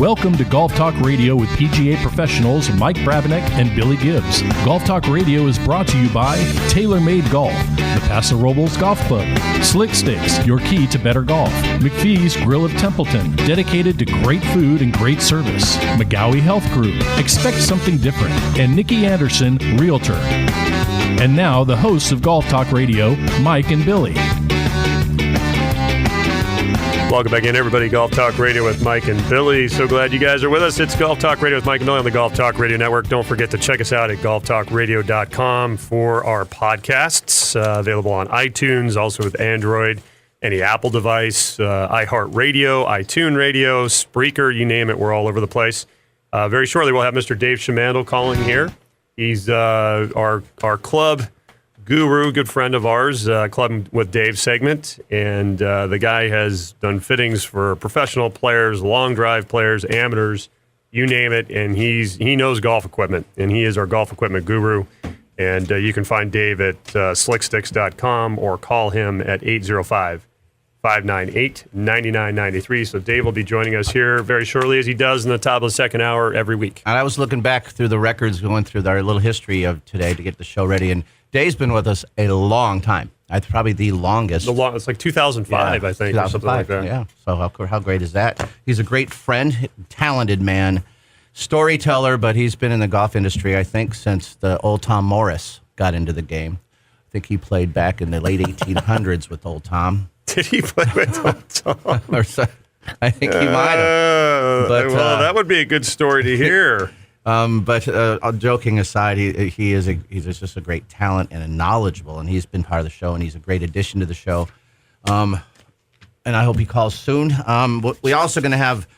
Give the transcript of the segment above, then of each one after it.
Welcome to Golf Talk Radio with PGA professionals Mike Brabenec and Billy Gibbs. Golf Talk Radio is brought to you by TaylorMade Golf, the Paso Robles Golf Club, Slick Sticks, your key to better golf, McPhee's Grill of Templeton, dedicated to great food and great service, McGowie Health Group, expect something different, and Nikki Anderson, Realtor. And now, the hosts of Golf Talk Radio, Mike and Billy. Welcome back in, everybody. Golf Talk Radio with Mike and Billy. So glad you guys are with us. It's Golf Talk Radio with Mike and Billy on the Golf Talk Radio Network. Don't forget to check us out at golftalkradio.com for our podcasts, available on iTunes, also with Android, any Apple device, iHeartRadio, iTunes Radio, Spreaker, you name it. We're all over the place. Very shortly, we'll have Mr. Dave Schimandel calling here. He's our club guru, good friend of ours, Club with Dave segment, and the guy has done fittings for professional players, long drive players, amateurs, you name it, and he knows golf equipment, and he is our golf equipment guru. And you can find Dave at slicksticks.com or call him at 805-598-9993. So Dave will be joining us here very shortly, as he does in the top of the second hour every week. And I was looking back through the records, going through our little history of today to get the show ready, and Dave's been with us a long time. Probably the longest. It's like 2005, I think, 2005, or something like that. Yeah. So how great is that? He's a great friend, talented man, storyteller, but he's been in the golf industry, I think, since the old Tom Morris got into the game. I think he played back in the late 1800s with old Tom. Did he play with old Tom? I think he might have. Well, that would be a good story to hear. But joking aside, he's just a great talent and a knowledgeable, and he's been part of the show, and he's a great addition to the show. And I hope he calls soon. We're also going to have,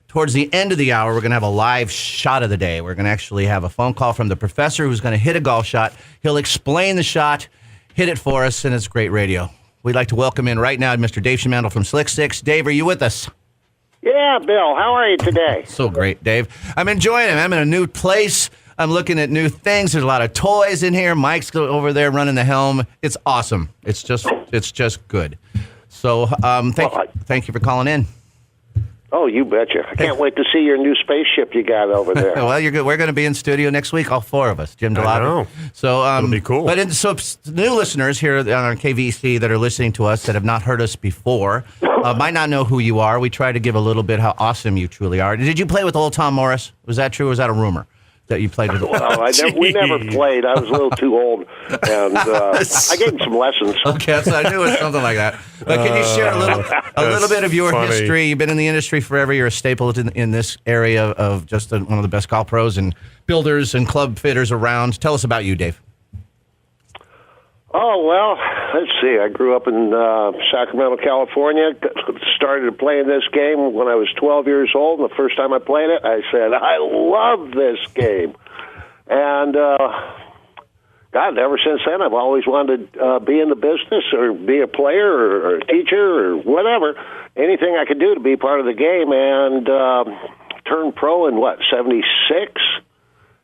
towards the end of the hour, we're going to have a live shot of the day. We're going to actually have a phone call from the professor who's going to hit a golf shot. He'll explain the shot, hit it for us, and it's great radio. We'd like to welcome in right now Mr. Dave Schimandel from Slick Sticks. Dave, are you with us? Yeah, Bill, how are you today? So great, Dave. I'm enjoying it. I'm in a new place. I'm looking at new things. There's a lot of toys in here. Mike's over there running the helm. It's awesome. It's just good. So thank you for calling in. Oh, you betcha. I can't wait to see your new spaceship you got over there. Well, you're good. We're going to be in studio next week, all four of us. Jim Delato. I know. So, it'll be cool. But so new listeners here on KVC that are listening to us that have not heard us before might not know who you are. We try to give a little bit how awesome you truly are. Did you play with old Tom Morris? Was that true, or was that a rumor that you played with? Well, we never played. I was a little too old, and I gave him some lessons. Okay, so I knew it was something like that. But can you share a little bit of your history? You've been in the industry forever. You're a staple in this area of just one of the best golf pros and builders and club fitters around. Tell us about you, Dave. Oh, well, let's see. I grew up in Sacramento, California. Started playing this game when I was 12 years old. And the first time I played it, I said, I love this game. And, God, ever since then, I've always wanted to be in the business or be a player or a teacher or whatever. Anything I could do to be part of the game. And turned pro in, 76?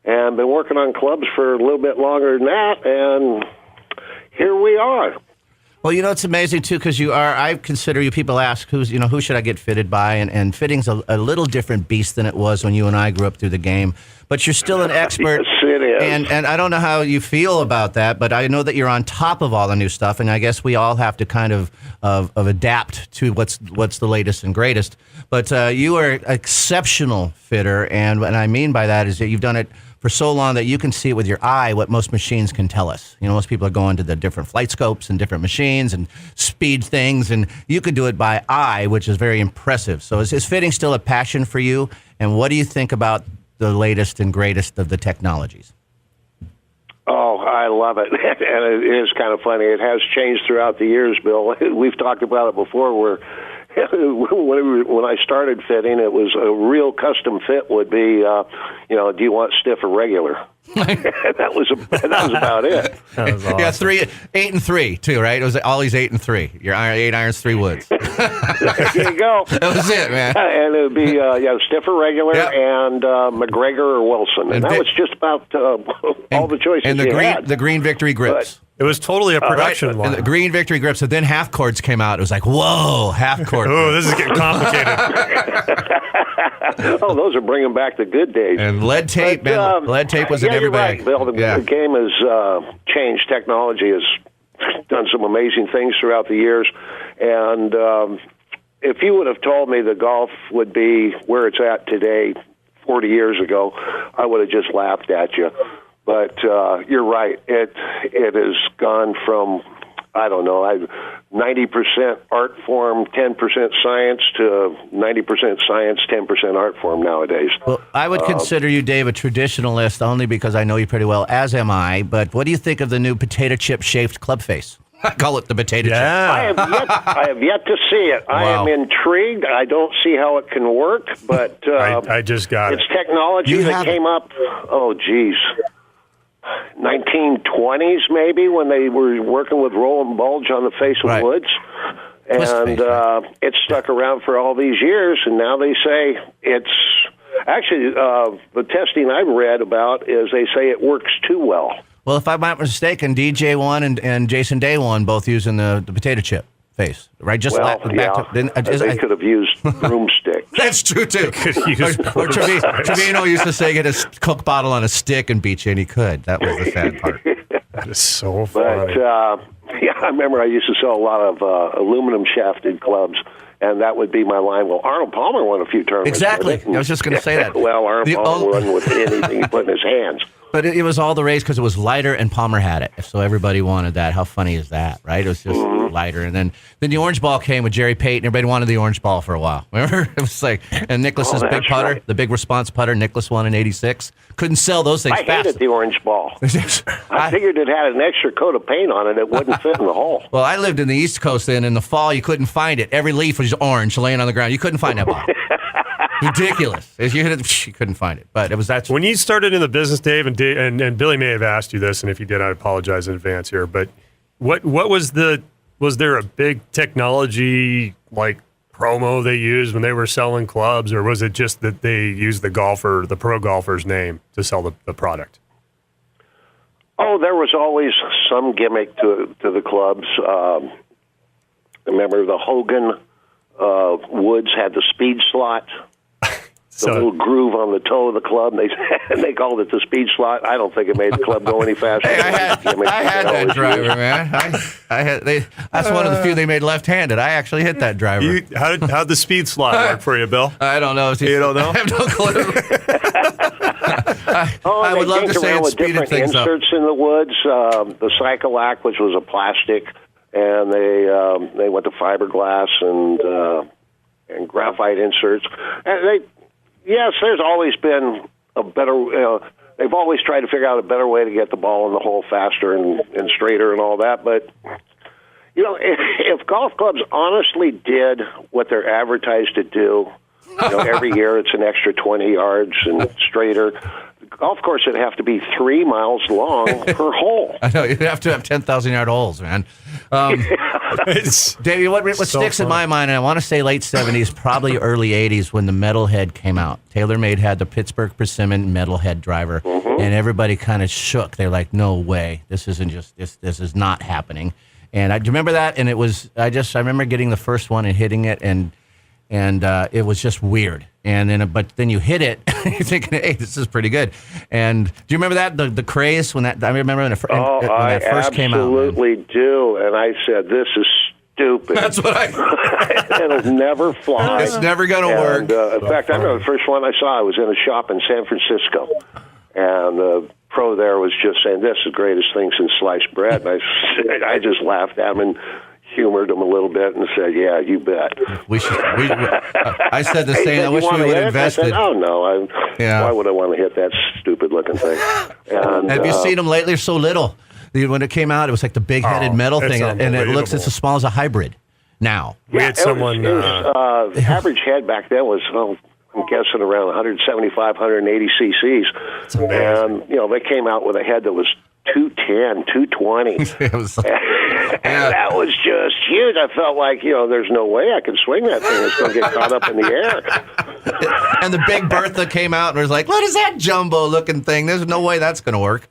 And been working on clubs for a little bit longer than that. And here we are. Well, it's amazing, too, because I consider you, people ask, who should I get fitted by? And fitting's a little different beast than it was when you and I grew up through the game. But you're still an expert. Yes, it is. And I don't know how you feel about that, but I know that you're on top of all the new stuff, and I guess we all have to kind of adapt to what's the latest and greatest. But you are an exceptional fitter, and what I mean by that is that you've done it for so long that you can see it with your eye what most machines can tell us. Most people are going to the different flight scopes and different machines and speed things, and you could do it by eye, which is very impressive. So is fitting still a passion for you? And what do you think about the latest and greatest of the technologies? Oh, I love it. And it is kind of funny. It has changed throughout the years, Bill. We've talked about it before where when I started fitting, it was a real custom fit would be, do you want stiff or regular? that was about it. That was awesome. Yeah, 8 and 3 too, right? It was always 8 and 3. Your 8 irons, 3 woods. There you go. That was it, man. And it would be stiff or regular, and McGregor or Wilson, and that was just about all the choices. And the green victory grips. It was totally a production And line. the green Victory grips, and then half cords came out. It was like, whoa, half cord. Oh, this is getting complicated. Oh, those are bringing back the good days. And lead tape, man. Lead tape was in every you're bag. Right, Bill. The game has changed. Technology has done some amazing things throughout the years. And if you would have told me the golf would be where it's at today 40 years ago, I would have just laughed at you. But you're right. It has gone from, I don't know, 90% art form, 10% science to 90% science, 10% art form nowadays. Well, I would consider you, Dave, a traditionalist only because I know you pretty well, as am I. But what do you think of the new potato chip shaped club face? I call it the potato chip. I have yet to see it. I am intrigued. I don't see how it can work, but I just got it's technology that came up, 1920s maybe, when they were working with roll and bulge on the face of woods. And it stuck around for all these years, and now they say it's... Actually, the testing I've read about is they say it works too well. Well, if I'm not mistaken, DJ won and Jason Day won, both using the potato chip face, right? Just they could have used broomstick. That's true too. Or Trevino used to say, "Get a Coke bottle on a stick and beat you," and he could. That was the sad part. That is so funny. But I remember I used to sell a lot of aluminum shafted clubs. And that would be my line. Well, Arnold Palmer won a few tournaments. Exactly. I was just going to say that. Well, Arnold Palmer won with anything he put in his hands. But it was all the rage because it was lighter and Palmer had it. So everybody wanted that. How funny is that, right? It was just lighter. And then the orange ball came with Jerry Pate, and everybody wanted the orange ball for a while. Remember? It was like, and Nicklaus's big putter, the big response putter, Nicklaus won in '86. Couldn't sell those things fast. I hated the orange ball. I figured it had an extra coat of paint on it. It wouldn't fit in the hole. Well, I lived in the East Coast then. In the fall, you couldn't find it. Every leaf was orange laying on the ground. You couldn't find that ball. Ridiculous. If you hit it, you couldn't find it. But it was that. When you started in the business, Dave, and Billy may have asked you this, and if you did, I apologize in advance here. But what was there a big technology like promo they used when they were selling clubs, or was it just that they used the pro golfer's name to sell the product? Oh, there was always some gimmick to the clubs. Remember the Hogan Woods had the speed slot. The little groove on the toe of the club, they called it the speed slot. I don't think it made the club go any faster. Hey, I had that driver, man. That's one of the few they made left-handed. I actually hit that driver. How'd the speed slot work for you, Bill? I don't know. You don't know? I have no clue. I would love to say it speeded things up. Inserts in the woods, the Cyclac, which was a plastic, and they went to fiberglass and graphite inserts. And yes, there's always been a better. They've always tried to figure out a better way to get the ball in the hole faster and straighter and all that. But if golf clubs honestly did what they're advertised to do, every year it's an extra 20 yards and straighter. The golf course would have to be 3 miles long per hole. I know you'd have to have 10,000-yard holes, man. Davey, what sticks in my mind, and I want to say late 70s, probably early 80s, when the Metalhead came out. TaylorMade had the Pittsburgh Persimmon Metalhead driver, and everybody kind of shook. They're like, "No way, this isn't just this is not happening." And do you remember that? And it was I remember getting the first one and hitting it, and it was just weird. And then you hit it, you're thinking, "Hey, this is pretty good." And do you remember that the craze when that? I remember when that first came out. I absolutely do. And I said, "This is stupid." That's what It'll never fly. It's never going to work. In fact, I remember the first one I saw. I was in a shop in San Francisco, and the pro there was just saying, "This is the greatest thing since sliced bread." And I just laughed at him and humored him a little bit and said, "Yeah, you bet." I said the same. I wish we would have invested. I said, "Oh no, why would I want to hit that stupid-looking thing?" And, have you seen them lately? They're so little. When it came out, it was like the big-headed metal thing, and it looks it's as small as a hybrid now. We had someone. The average head back then was, I'm guessing, around 175, 180 cc's. And they came out with a head that was 210, 220. It was like, that was just huge. I felt like, there's no way I can swing that thing. It's going to get caught up in the air. And the Big Bertha came out and was like, "What is that jumbo-looking thing? There's no way that's going to work."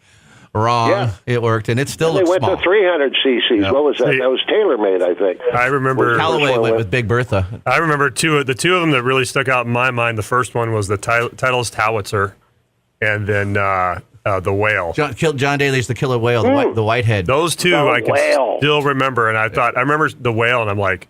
wrong. Yeah. It worked, and it still They looks went small. to 300 cc's. Yeah. What was that? See- That was TaylorMade, I think. I remember Callaway went with Big Bertha. I remember the two of them that really stuck out in my mind. The first one was the Titleist Howitzer, and then the Whale. John Daly's the killer whale, the whitehead. Those two The I can Whale. still remember, and I remember the Whale, and I'm like,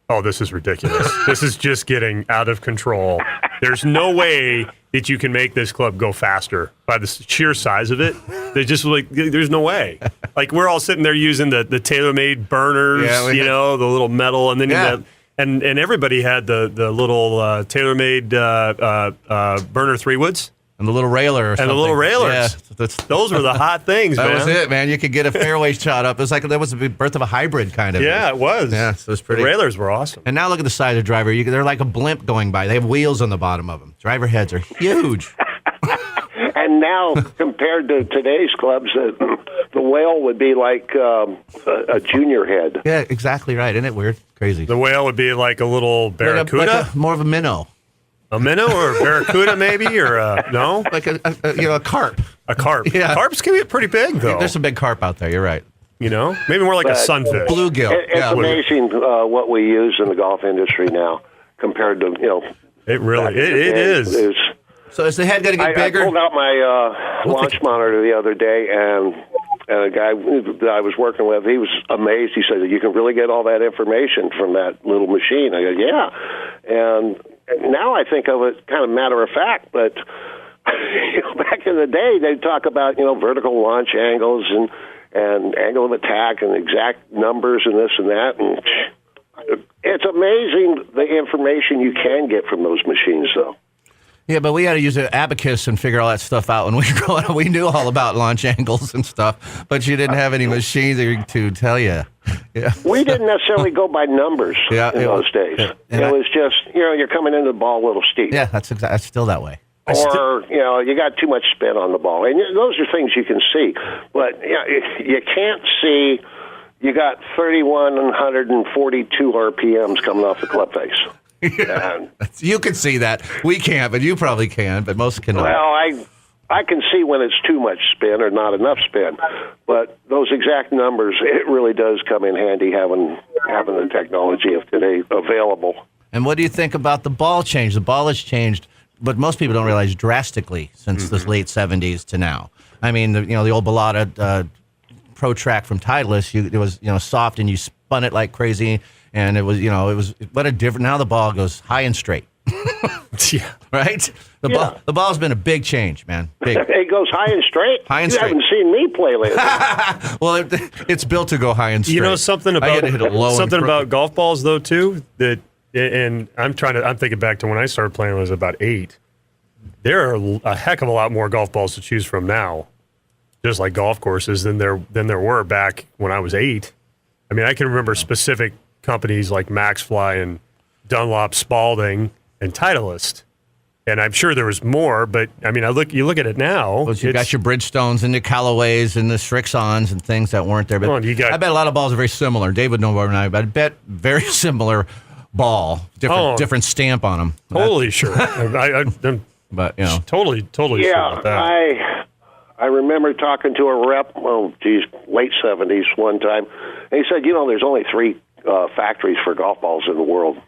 oh, this is ridiculous. This is just getting out of control. There's no way that you can make this club go faster by the sheer size of it. They just there's no way. Like we're all sitting there using the TaylorMade burners, Yeah, the little metal, and then Yeah. and everybody had the little TaylorMade burner 3-woods. And the little railer or something. And the little railers. Yeah, Those were the hot things, that man. was it, man. You could get a fairway shot up. It was like that was the birth of a hybrid kind of. Yeah, it was. Yeah, so it was pretty. The railers were awesome. And now look at the size of the driver. They're like a blimp going by. They have wheels on the bottom of them. Driver heads are huge. And now, compared to today's clubs, the Whale would be like a junior head. Yeah, exactly right. Isn't it weird? Crazy. The Whale would be like a little barracuda, Like more of a minnow. a minnow or a barracuda maybe, or no, Like a carp. a carp. Yeah. Carps can be pretty big though. There's some big carp out there. You're right. Maybe more like a But- sunfish. Bluegill. It's Yeah. amazing what we use in the golf industry now compared to It really back in the it day. is. So is the head going to get I bigger? pulled out my launch monitor the other day, and a guy that I was working with, he was amazed. He said, "You can really get all that information from that little machine." I go, "Yeah," and now I think of it kind of matter of fact, but back in the day, they'd talk about vertical launch angles and angle of attack and exact numbers and this and that, and it's amazing the information you can get from those machines, though. Yeah, but we had to use an abacus and figure all that stuff out when we were growing up. We knew all about launch angles and stuff, but you didn't have any machines to tell you. Yeah. We didn't necessarily go by numbers in those days. and It was just, you're coming into the ball a little steep. Yeah, that's still that way. Or, you got too much spin on the ball. And those are things you can see. But you can't see you got 3,142 RPMs coming off the club face. And, You can see that. We can't, but you probably can, but most cannot. well, I can see when it's too much spin or not enough spin. But those exact numbers, it really does come in handy having the technology of today available. And what do you think about the ball change? The ball has changed, but most people don't realize drastically since the late 70s to now. I mean, the old Bellata Pro Track from Titleist, it was soft and you spun it like crazy, and it was what a different. Now the ball goes high and straight. Yeah. Right? The ball's been a big change, man. Big. It goes high and straight. High and you straight. haven't seen me play lately. Well, it's built to go high and straight. Something I had about to hit it low something and about golf balls though too and I'm thinking back to when I started playing when I was about 8. There are a heck of a lot more golf balls to choose from now, just like golf courses than there were back when I was 8. I mean, I can remember specific companies like Maxfly and Dunlop, Spalding, and Titleist. And I'm sure there was more, but I mean, you look at it now. Well, you got your Bridgestones and the Callaways and the Strixons and things that weren't there. But Well, I bet a lot of balls are very similar. Dave would know more than I, but I bet very similar ball, different stamp on them. totally sure. I'm But totally sure Yeah, about that. I remember talking to a rep, late 70s one time, and he said, there's only 3 factories for golf balls in the world.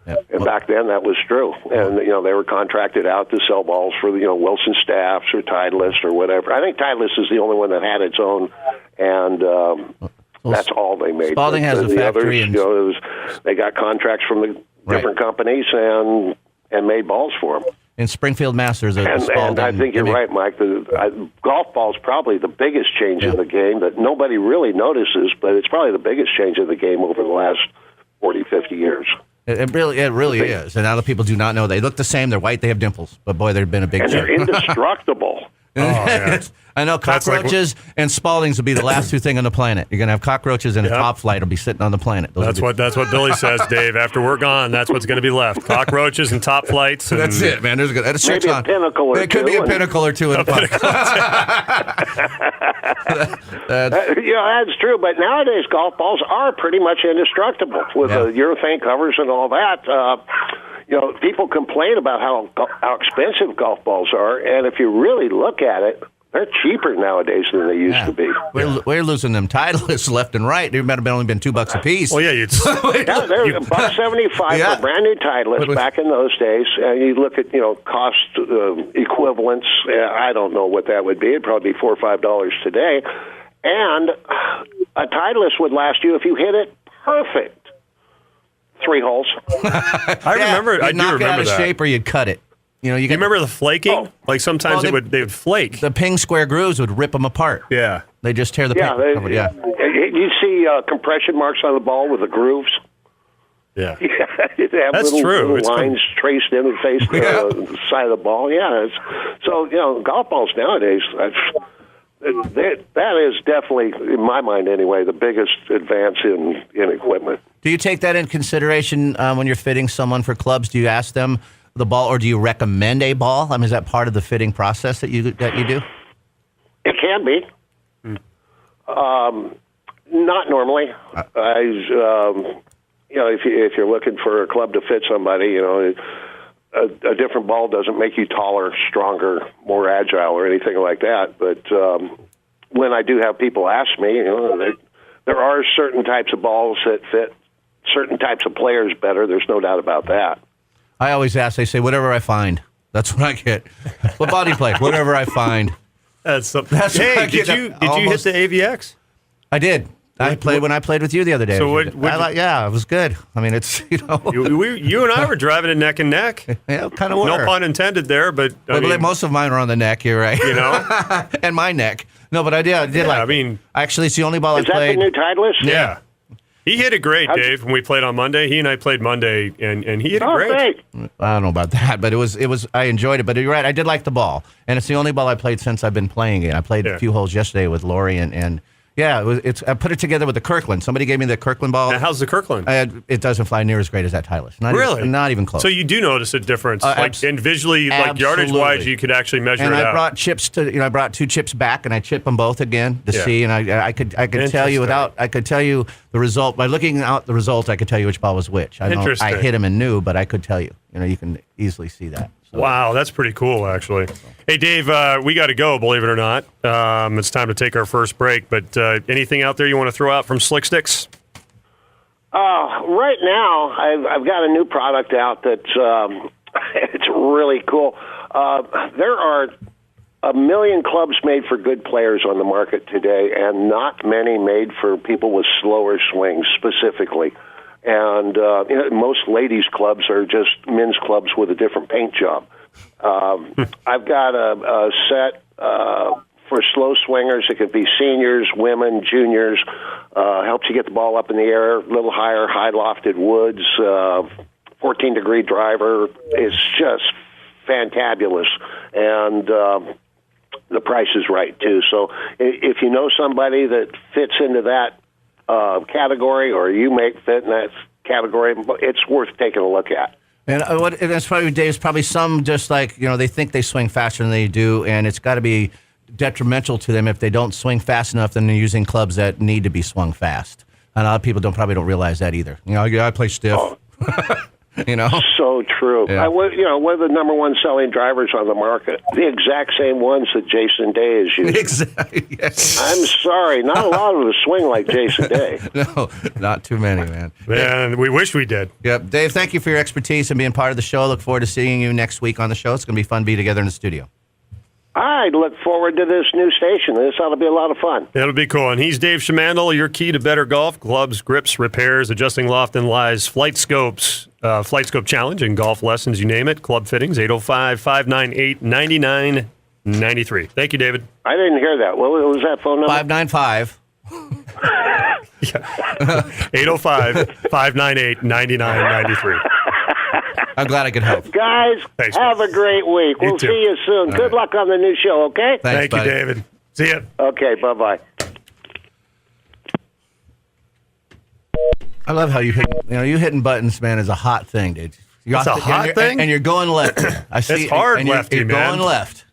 Yep. And back then that was true. And, they were contracted out to sell balls for, Wilson Staffs or Titleist or whatever. I think Titleist is the only one that had its own, and that's all they made. Spalding has a the factory others, they got contracts from the different companies and made balls for them. in Springfield Masters, And I think you're right, Mike. Golf ball's probably the biggest change in the game that nobody really notices, but it's probably the biggest change in the game over the last 40, 50 years. It really is. And a lot of people do not know. They look the same. They're white. They have dimples. But boy, there's been a big And they're change. indestructible. yeah. I know That's like- cockroaches and Spaldings will be the last 2 things on the planet. You're going to have cockroaches and a top flight will be sitting on the planet. That's what Billy says, Dave. After we're gone, that's what's going to be left: cockroaches and top flights. And That's it, man. There's that's Maybe a pinnacle or It could be two, a pinnacle or two in a putt. That's true. But nowadays, golf balls are pretty much indestructible with the urethane covers and all that. People complain about how expensive golf balls are, and if you really look at it, They're cheaper nowadays than they used to be. We're losing them Titleists left and right. There might have only been $2 a piece. Well, yeah, Yeah, they're $1.75 for brand new Titleist back in those days. And you look at cost equivalents. I don't know what that would be. It'd probably be $4 or $5 today. And a Titleist would last you if you hit it perfect. 3 holes. I remember. I do knock it out remember of that. shape or you'd cut it. You remember the flaking? Oh. Like sometimes they would flake. the ping square grooves would rip them apart. Yeah. They just tear the Yeah, ping. you see compression marks on the ball with the grooves. Yeah. They have That's little, true. little It's lines traced in the face the side of the ball. Yeah, so golf balls nowadays. That is definitely, in my mind anyway, the biggest advance in equipment. Do you take that in consideration when you're fitting someone for clubs? Do you ask them the ball, or do you recommend a ball? I mean, is that part of the fitting process that you do? It can be. Not normally. If you're looking for a club to fit somebody, a different ball doesn't make you taller, stronger, more agile, or anything like that. But when I do have people ask me, there are certain types of balls that fit certain types of players better. There's no doubt about that. I always ask. They say, whatever I find. That's what I get. What ball do you play? Whatever I find. That's something. That's what I Hey, get. did you hit the AVX? I did. I played when I played with you the other day. So it was good. I mean, it's You and I were driving it neck and neck. yeah, kind of were. No pun intended there, but I mean, most of mine are on the neck. You're right. And my neck. No, but I did like. I mean, actually, it's the only ball Is I that played. the new Titleist? yeah. He hit it great, Dave, when we played on Monday. He and I played Monday, and he hit it great. I don't know about that, but it was. I enjoyed it. But you're right. I did like the ball, and it's the only ball I played since I've been playing it. I played a few holes yesterday with Lori, and yeah, I put it together with the Kirkland. Somebody gave me the Kirkland ball. Now, how's the Kirkland? It doesn't fly near as great as that Titleist. Not even close. So you do notice a difference, and visually, like yardage wise, you could actually measure it out. And I brought chips I brought 2 chips back, and I chipped them both again to see. And I could tell you I could tell you the result by looking out the result. I could tell you which ball was which. I hit him and knew, but I could tell you. You can easily see that. So. Wow, that's pretty cool, actually. Hey, Dave, we got to go, believe it or not. It's time to take our first break, but anything out there you want to throw out from Slick Sticks? Right now, I've got a new product out that's it's really cool. There are a million clubs made for good players on the market today, and not many made for people with slower swings specifically. And most ladies' clubs are just men's clubs with a different paint job. I've got a set for slow swingers. It could be seniors, women, juniors. Helps you get the ball up in the air, a little higher, high lofted woods, 14-degree driver. It's just fantabulous. And the price is right, too. So if you know somebody that fits into that category, or you make fit in that category, it's worth taking a look at. And that's probably, Dave's probably some just like, they think they swing faster than they do, and it's got to be detrimental to them if they don't swing fast enough, then they're using clubs that need to be swung fast. And a lot of people probably don't realize that either. I play stiff. So true. Yeah. One of the number one selling drivers on the market, the exact same ones that Jason Day is using. Exactly. Yes. I'm sorry, not a lot of them swing like Jason Day. No, not too many, man. Man, we wish we did. Yep. Dave, thank you for your expertise and being part of the show. I look forward to seeing you next week on the show. It's going to be fun to be together in the studio. I look forward to this new station. This ought to be a lot of fun. That'll be cool. And he's Dave Shamandel, your key to better golf, clubs, grips, repairs, adjusting loft and lies, Flight Scope Challenge and golf lessons, you name it. Club fittings, 805-598-9993. Thank you, David. I didn't hear that. What was that phone number? 595. 805-598-9993. I'm glad I could help. Guys, Thanks, have a great week. We'll see you soon. Good luck on the new show, okay? Thank you, buddy. David. See ya. Okay, bye-bye. I love how you hitting buttons, man, is a hot thing, dude. It's a hot thing? And you're going left. I see. It's hard and lefty, you're man. going left.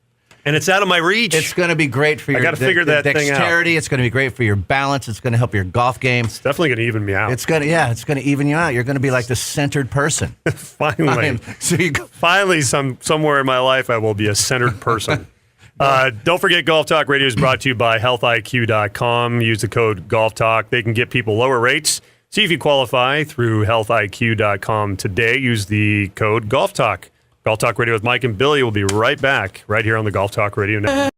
And it's out of my reach. It's going to be great for your gotta figure that thing out. dexterity. It's going to be great for your balance. It's going to help your golf game. It's definitely going to even me out. It's going to even you out. You're going to be like the centered person. Finally. So you go, Finally, somewhere in my life, I will be a centered person. Don't forget, Golf Talk Radio is brought to you by healthiq.com. Use the code Golf Talk. They can get people lower rates. See if you qualify through healthiq.com today. Use the code Golf Talk. Golf Talk Radio with Mike and Billy will be right back right here on the Golf Talk Radio Network.